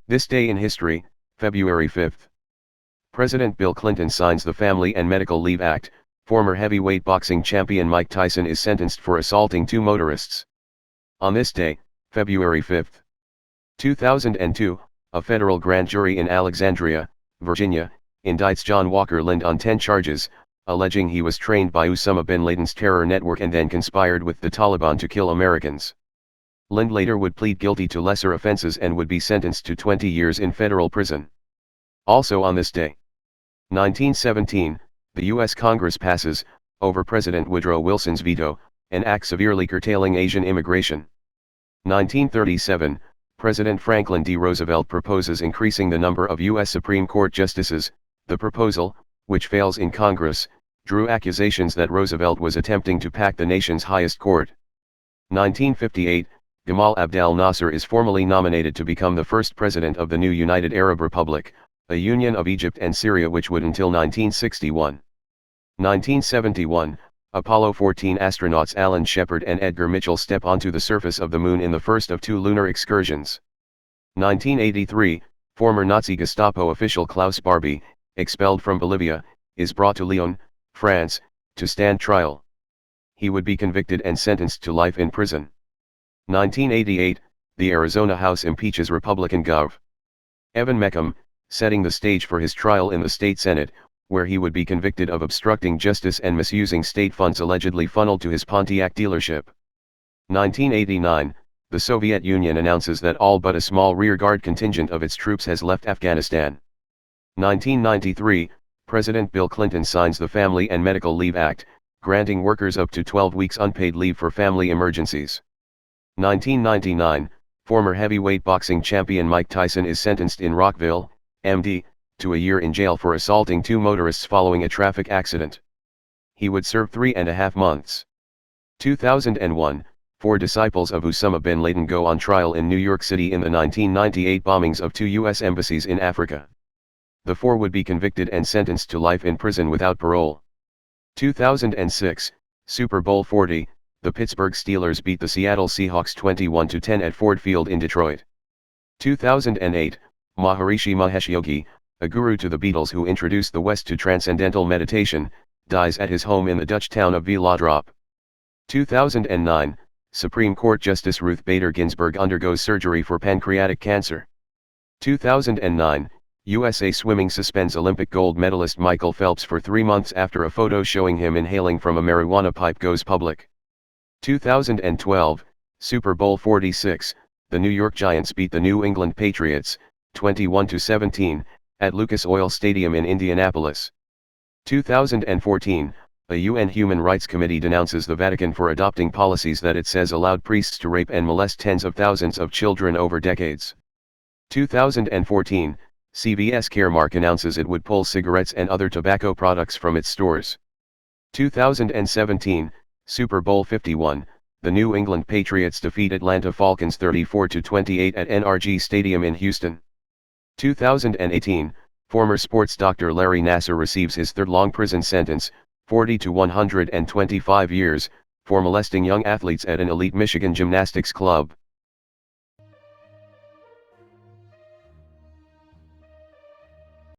This day in history, February 5th. President Bill Clinton signs the Family and Medical Leave Act. Former heavyweight boxing champion Mike Tyson is sentenced for assaulting two motorists. On this day, February 5th, 2002, a federal grand jury in Alexandria, Virginia, indicts John Walker Lind on 10 charges, alleging he was trained by Osama bin Laden's terror network and then conspired with the Taliban to kill Americans. Lind later would plead guilty to lesser offenses and would be sentenced to 20 years in federal prison. Also on this day, 1917, the U.S. Congress passes, over President Woodrow Wilson's veto, an act severely curtailing Asian immigration. 1937, President Franklin D. Roosevelt proposes increasing the number of U.S. Supreme Court justices. The proposal, which fails in Congress, drew accusations that Roosevelt was attempting to pack the nation's highest court. 1958, Gamal Abdel Nasser is formally nominated to become the first president of the new United Arab Republic, a union of Egypt and Syria which would until 1961. 1971, Apollo 14 astronauts Alan Shepard and Edgar Mitchell step onto the surface of the Moon in the first of two lunar excursions. 1983, former Nazi Gestapo official Klaus Barbie, expelled from Bolivia, is brought to Lyon, France, to stand trial. He would be convicted and sentenced to life in prison. 1988, the Arizona House impeaches Republican Gov. Evan Mecham, setting the stage for his trial in the state Senate, where he would be convicted of obstructing justice and misusing state funds allegedly funneled to his Pontiac dealership. 1989, the Soviet Union announces that all but a small rearguard contingent of its troops has left Afghanistan. 1993, President Bill Clinton signs the Family and Medical Leave Act, granting workers up to 12 weeks unpaid leave for family emergencies. 1999, former heavyweight boxing champion Mike Tyson is sentenced in Rockville, MD, to a year in jail for assaulting two motorists following a traffic accident. He would serve 3.5 months. 2001, 4 disciples of Osama bin Laden go on trial in New York City in the 1998 bombings of 2 U.S. embassies in Africa. The 4 would be convicted and sentenced to life in prison without parole. 2006, Super Bowl 40, the Pittsburgh Steelers beat the Seattle Seahawks 21-10 at Ford Field in Detroit. 2008, Maharishi Mahesh Yogi, a guru to the Beatles who introduced the West to transcendental meditation, dies at his home in the Dutch town of Vlodrop. 2009, Supreme Court Justice Ruth Bader Ginsburg undergoes surgery for pancreatic cancer. 2009, USA Swimming suspends Olympic gold medalist Michael Phelps for 3 months after a photo showing him inhaling from a marijuana pipe goes public. 2012, Super Bowl 46, the New York Giants beat the New England Patriots, 21-17, at Lucas Oil Stadium in Indianapolis. 2014, a UN Human Rights Committee denounces the Vatican for adopting policies that it says allowed priests to rape and molest tens of thousands of children over decades. 2014, CVS Caremark announces it would pull cigarettes and other tobacco products from its stores. 2017, Super Bowl 51, the New England Patriots defeat Atlanta Falcons 34-28 at NRG Stadium in Houston. 2018, former sports doctor Larry Nassar receives his third long prison sentence, 40 to 125 years, for molesting young athletes at an elite Michigan gymnastics club.